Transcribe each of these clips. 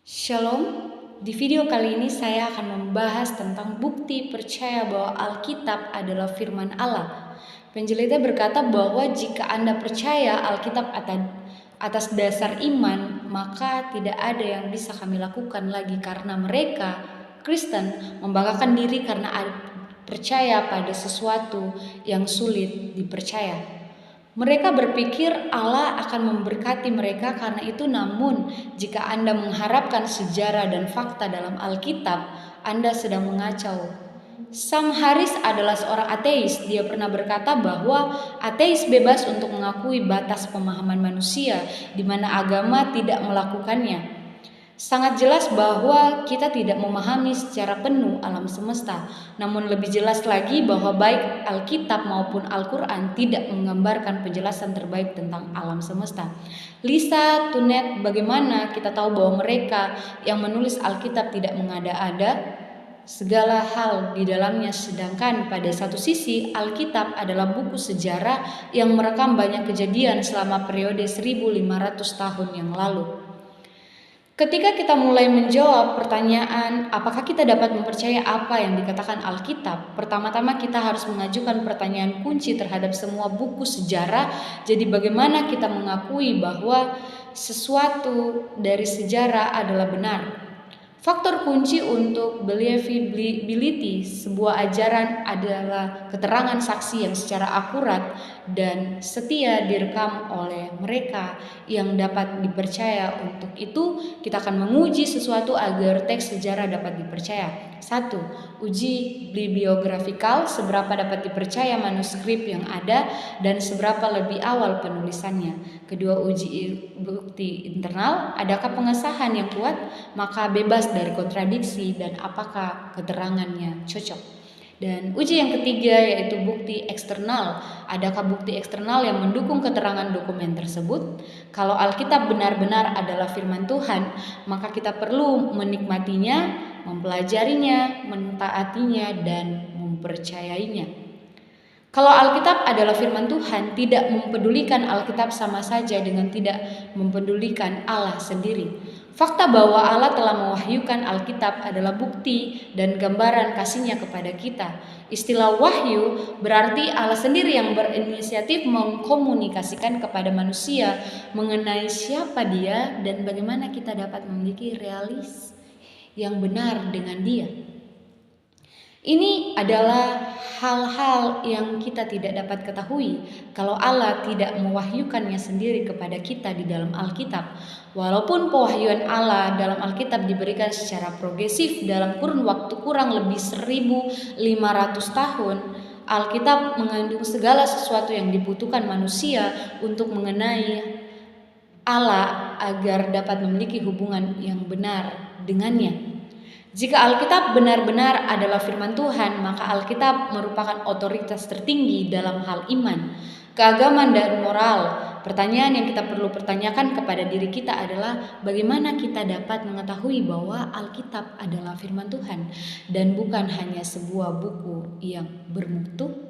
Shalom, di video kali ini saya akan membahas tentang bukti percaya bahwa Alkitab adalah firman Allah. Penjelita berkata bahwa jika Anda percaya Alkitab atas dasar iman, maka tidak ada yang bisa kami lakukan lagi karena mereka, Kristen, membanggakan diri karena percaya pada sesuatu yang sulit dipercaya. Mereka berpikir Allah akan memberkati mereka karena itu, namun jika Anda mengharapkan sejarah dan fakta dalam Alkitab, Anda sedang mengacau. Sam Harris adalah seorang ateis. Dia pernah berkata bahwa ateis bebas untuk mengakui batas pemahaman manusia di mana agama tidak melakukannya. Sangat jelas bahwa kita tidak memahami secara penuh alam semesta, namun lebih jelas lagi bahwa baik Alkitab maupun Al-Quran tidak menggambarkan penjelasan terbaik tentang alam semesta. Lisa Tunet, bagaimana kita tahu bahwa mereka yang menulis Alkitab tidak mengada-ada segala hal di dalamnya, sedangkan pada satu sisi Alkitab adalah buku sejarah yang merekam banyak kejadian selama periode 1500 tahun yang lalu. Ketika kita mulai menjawab pertanyaan apakah kita dapat mempercayai apa yang dikatakan Alkitab, pertama-tama kita harus mengajukan pertanyaan kunci terhadap semua buku sejarah. Jadi bagaimana kita mengakui bahwa sesuatu dari sejarah adalah benar? Faktor kunci untuk believability sebuah ajaran adalah keterangan saksi yang secara akurat dan setia direkam oleh mereka yang dapat dipercaya. Untuk itu, kita akan menguji sesuatu agar teks sejarah dapat dipercaya. 1. Uji bibliografikal, seberapa dapat dipercaya manuskrip yang ada dan seberapa lebih awal penulisannya. Kedua, uji bukti internal, adakah pengesahan yang kuat, maka bebas dari kontradiksi dan apakah keterangannya cocok. Dan uji yang ketiga yaitu bukti eksternal. Adakah bukti eksternal yang mendukung keterangan dokumen tersebut? Kalau Alkitab benar-benar adalah firman Tuhan, maka kita perlu menikmatinya, mempelajarinya, mentaatinya, dan mempercayainya. Kalau Alkitab adalah firman Tuhan, tidak mempedulikan Alkitab sama saja dengan tidak mempedulikan Allah sendiri. Fakta bahwa Allah telah mewahyukan Alkitab adalah bukti dan gambaran kasih-Nya kepada kita. Istilah wahyu berarti Allah sendiri yang berinisiatif mengkomunikasikan kepada manusia mengenai siapa Dia dan bagaimana kita dapat memiliki realis yang benar dengan Dia. Ini adalah hal-hal yang kita tidak dapat ketahui kalau Allah tidak mewahyukannya sendiri kepada kita di dalam Alkitab. Walaupun pewahyuan Allah dalam Alkitab diberikan secara progresif dalam kurun waktu kurang lebih 1500 tahun, Alkitab mengandung segala sesuatu yang dibutuhkan manusia untuk mengenai Allah agar dapat memiliki hubungan yang benar dengannya. Jika Alkitab benar-benar adalah firman Tuhan, maka Alkitab merupakan otoritas tertinggi dalam hal iman, keagamaan, dan moral. Pertanyaan yang kita perlu pertanyakan kepada diri kita adalah bagaimana kita dapat mengetahui bahwa Alkitab adalah firman Tuhan dan bukan hanya sebuah buku yang bermutu?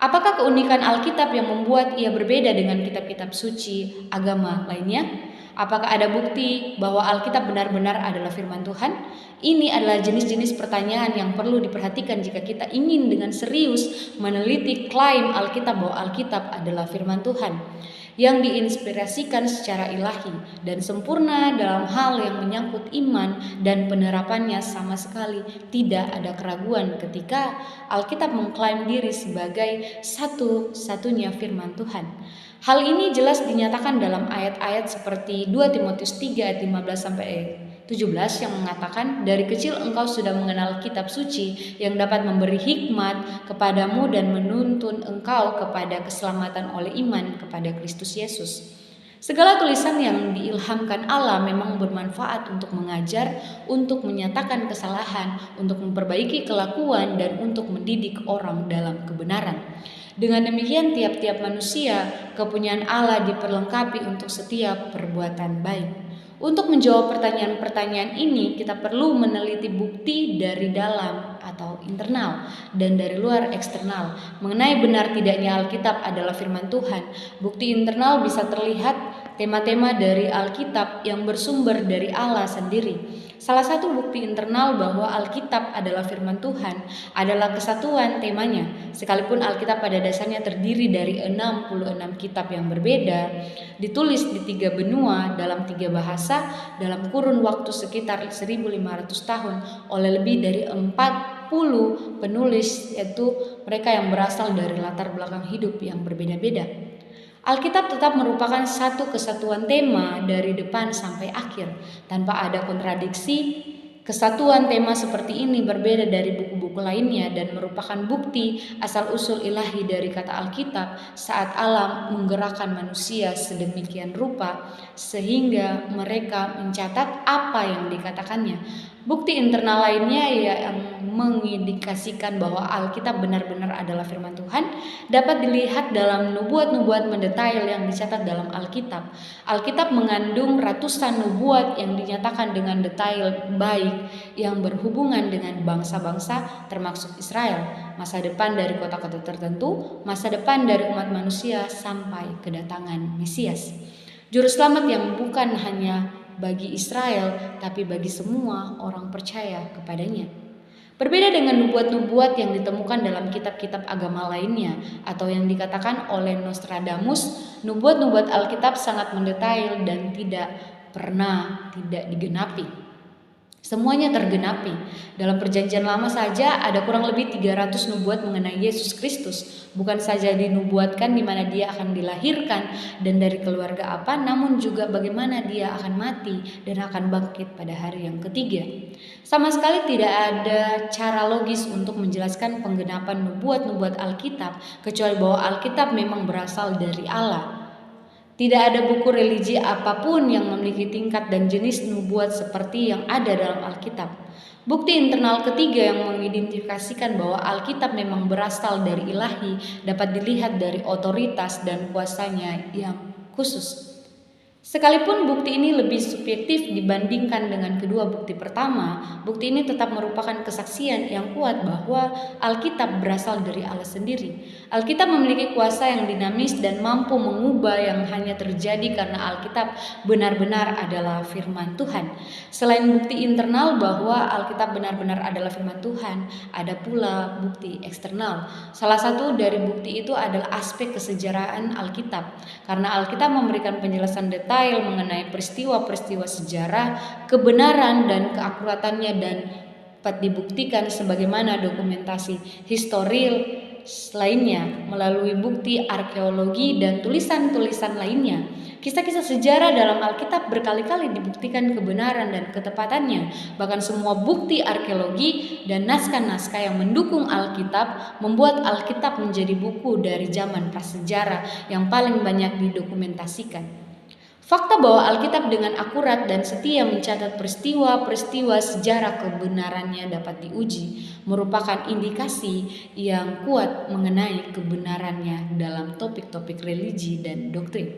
Apakah keunikan Alkitab yang membuat ia berbeda dengan kitab-kitab suci agama lainnya? Apakah ada bukti bahwa Alkitab benar-benar adalah firman Tuhan? Ini adalah jenis-jenis pertanyaan yang perlu diperhatikan jika kita ingin dengan serius meneliti klaim Alkitab bahwa Alkitab adalah firman Tuhan yang diinspirasikan secara ilahi dan sempurna dalam hal yang menyangkut iman dan penerapannya. Sama sekali tidak ada keraguan ketika Alkitab mengklaim diri sebagai satu-satunya firman Tuhan. Hal ini jelas dinyatakan dalam ayat-ayat seperti 2 Timotius 3 ayat 15-17 yang mengatakan, dari kecil engkau sudah mengenal kitab suci yang dapat memberi hikmat kepadamu dan menuntun engkau kepada keselamatan oleh iman kepada Kristus Yesus. Segala tulisan yang diilhamkan Allah memang bermanfaat untuk mengajar, untuk menyatakan kesalahan, untuk memperbaiki kelakuan, dan untuk mendidik orang dalam kebenaran. Dengan demikian tiap-tiap manusia kepunyaan Allah diperlengkapi untuk setiap perbuatan baik. Untuk menjawab pertanyaan-pertanyaan ini, kita perlu meneliti bukti dari dalam atau internal dan dari luar eksternal mengenai benar tidaknya Alkitab adalah firman Tuhan. Bukti internal bisa terlihat tema-tema dari Alkitab yang bersumber dari Allah sendiri. Salah satu bukti internal bahwa Alkitab adalah firman Tuhan adalah kesatuan temanya. Sekalipun Alkitab pada dasarnya terdiri dari 66 kitab yang berbeda, ditulis di 3 benua dalam 3 bahasa dalam kurun waktu sekitar 1500 tahun oleh lebih dari 40 penulis, yaitu mereka yang berasal dari latar belakang hidup yang berbeda-beda. Alkitab tetap merupakan satu kesatuan tema dari depan sampai akhir, tanpa ada kontradiksi. Kesatuan tema seperti ini berbeda dari buku-buku lainnya dan merupakan bukti asal-usul ilahi dari kata Alkitab saat Allah menggerakkan manusia sedemikian rupa sehingga mereka mencatat apa yang dikatakannya. Bukti internal lainnya yang mengindikasikan bahwa Alkitab benar-benar adalah firman Tuhan dapat dilihat dalam nubuat-nubuat mendetail yang dicatat dalam Alkitab. Alkitab mengandung ratusan nubuat yang dinyatakan dengan detail baik yang berhubungan dengan bangsa-bangsa termasuk Israel, masa depan dari kota-kota tertentu, masa depan dari umat manusia sampai kedatangan Mesias. Juru selamat yang bukan hanya bagi Israel, tapi bagi semua orang percaya kepadanya. Berbeda dengan nubuat-nubuat yang ditemukan dalam kitab-kitab agama lainnya atau yang dikatakan oleh Nostradamus, nubuat-nubuat Alkitab sangat mendetail dan tidak pernah tidak digenapi. Semuanya tergenapi. Dalam perjanjian lama saja ada kurang lebih 300 nubuat mengenai Yesus Kristus. Bukan saja dinubuatkan di mana dia akan dilahirkan dan dari keluarga apa, namun juga bagaimana dia akan mati dan akan bangkit pada hari yang ketiga. Sama sekali tidak ada cara logis untuk menjelaskan penggenapan nubuat-nubuat Alkitab, kecuali bahwa Alkitab memang berasal dari Allah. Tidak ada buku religi apapun yang memiliki tingkat dan jenis nubuat seperti yang ada dalam Alkitab. Bukti internal ketiga yang mengidentifikasikan bahwa Alkitab memang berasal dari ilahi dapat dilihat dari otoritas dan kuasanya yang khusus. Sekalipun bukti ini lebih subjektif dibandingkan dengan kedua bukti pertama, bukti ini tetap merupakan kesaksian yang kuat bahwa Alkitab berasal dari Allah sendiri. Alkitab memiliki kuasa yang dinamis dan mampu mengubah yang hanya terjadi karena Alkitab benar-benar adalah firman Tuhan. Selain bukti internal bahwa Alkitab benar-benar adalah firman Tuhan, ada pula bukti eksternal. Salah satu dari bukti itu adalah aspek kesejarahan Alkitab, karena Alkitab memberikan penjelasan detail mengenai peristiwa-peristiwa sejarah, kebenaran dan keakuratannya dan dapat dibuktikan sebagaimana dokumentasi historil lainnya melalui bukti arkeologi dan tulisan-tulisan lainnya. Kisah-kisah sejarah dalam Alkitab berkali-kali dibuktikan kebenaran dan ketepatannya. Bahkan semua bukti arkeologi dan naskah-naskah yang mendukung Alkitab membuat Alkitab menjadi buku dari zaman prasejarah yang paling banyak didokumentasikan. Fakta bahwa Alkitab dengan akurat dan setia mencatat peristiwa-peristiwa sejarah kebenarannya dapat diuji, merupakan indikasi yang kuat mengenai kebenarannya dalam topik-topik religi dan doktrin,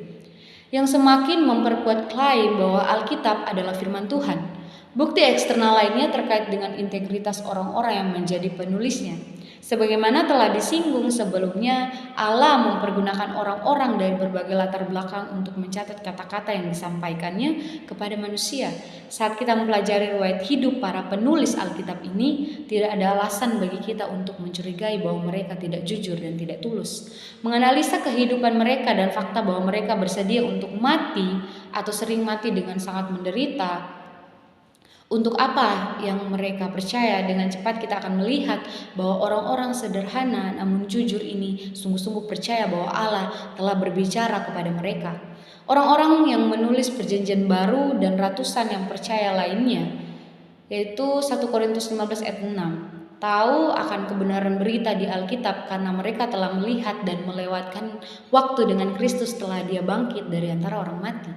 yang semakin memperkuat klaim bahwa Alkitab adalah firman Tuhan. Bukti eksternal lainnya terkait dengan integritas orang-orang yang menjadi penulisnya. Sebagaimana telah disinggung sebelumnya, Allah mempergunakan orang-orang dari berbagai latar belakang untuk mencatat kata-kata yang disampaikannya kepada manusia. Saat kita mempelajari riwayat hidup para penulis Alkitab ini, tidak ada alasan bagi kita untuk mencurigai bahwa mereka tidak jujur dan tidak tulus. Menganalisa kehidupan mereka dan fakta bahwa mereka bersedia untuk mati atau sering mati dengan sangat menderita untuk apa yang mereka percaya, dengan cepat kita akan melihat bahwa orang-orang sederhana namun jujur ini sungguh-sungguh percaya bahwa Allah telah berbicara kepada mereka. Orang-orang yang menulis perjanjian baru dan ratusan yang percaya lainnya, yaitu 1 Korintus 15 ayat 6, tahu akan kebenaran berita di Alkitab karena mereka telah melihat dan melewatkan waktu dengan Kristus setelah dia bangkit dari antara orang mati.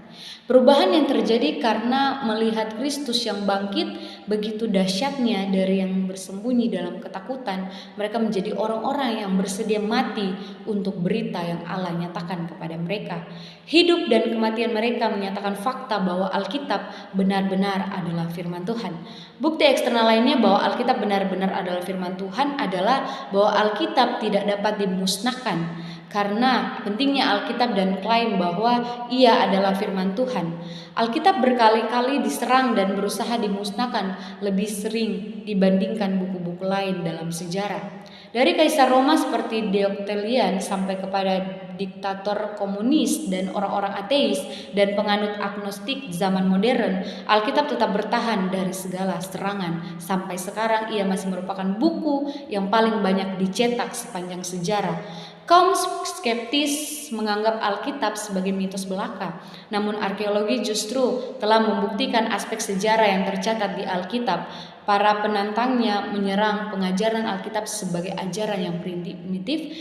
Perubahan yang terjadi karena melihat Kristus yang bangkit begitu dahsyatnya dari yang bersembunyi dalam ketakutan, mereka menjadi orang-orang yang bersedia mati untuk berita yang Allah nyatakan kepada mereka. Hidup dan kematian mereka menyatakan fakta bahwa Alkitab benar-benar adalah firman Tuhan. Bukti eksternal lainnya bahwa Alkitab benar-benar adalah firman Tuhan adalah bahwa Alkitab tidak dapat dimusnahkan. karena pentingnya Alkitab dan klaim bahwa ia adalah firman Tuhan. Alkitab berkali-kali diserang dan berusaha dimusnahkan lebih sering dibandingkan buku-buku lain dalam sejarah. Dari kaisar Roma seperti Diocletian sampai kepada diktator komunis dan orang-orang ateis dan penganut agnostik zaman modern, Alkitab tetap bertahan dari segala serangan. Sampai sekarang ia masih merupakan buku yang paling banyak dicetak sepanjang sejarah. Kaum skeptis menganggap Alkitab sebagai mitos belaka, namun arkeologi justru telah membuktikan aspek sejarah yang tercatat di Alkitab. Para penantangnya menyerang pengajaran Alkitab sebagai ajaran yang primitif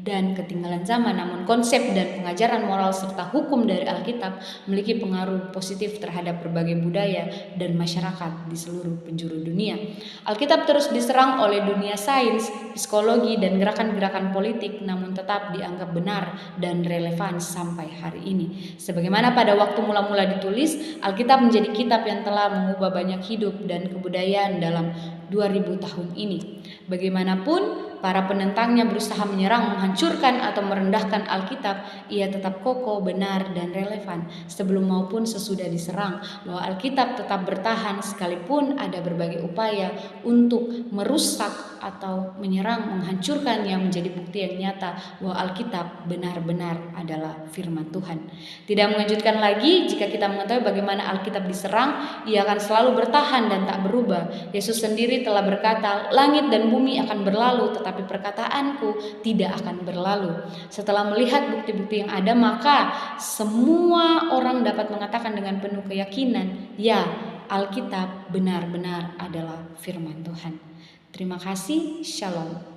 dan ketinggalan zaman, namun konsep dan pengajaran moral serta hukum dari Alkitab memiliki pengaruh positif terhadap berbagai budaya dan masyarakat di seluruh penjuru dunia. Alkitab terus diserang oleh dunia sains, psikologi, dan gerakan-gerakan politik, namun tetap dianggap benar dan relevan sampai hari ini. Sebagaimana pada waktu mula-mula ditulis, Alkitab menjadi kitab yang telah mengubah banyak hidup dan kebudayaan dalam 2000 tahun ini. Bagaimanapun para penentangnya berusaha menyerang, menghancurkan atau merendahkan Alkitab, ia tetap kokoh, benar, dan relevan sebelum maupun sesudah diserang. Bahwa Alkitab tetap bertahan sekalipun ada berbagai upaya untuk merusak atau menyerang, menghancurkan, yang menjadi bukti yang nyata bahwa Alkitab benar-benar adalah firman Tuhan. Tidak mengejutkan lagi jika kita mengetahui bagaimana Alkitab diserang, ia akan selalu bertahan dan tak berubah. Yesus sendiri telah berkata, "Langit dan bumi akan berlalu, tetapi perkataanku tidak akan berlalu." Setelah melihat bukti-bukti yang ada, maka semua orang dapat mengatakan dengan penuh keyakinan, ya, Alkitab benar-benar adalah firman Tuhan. Terima kasih, Shalom.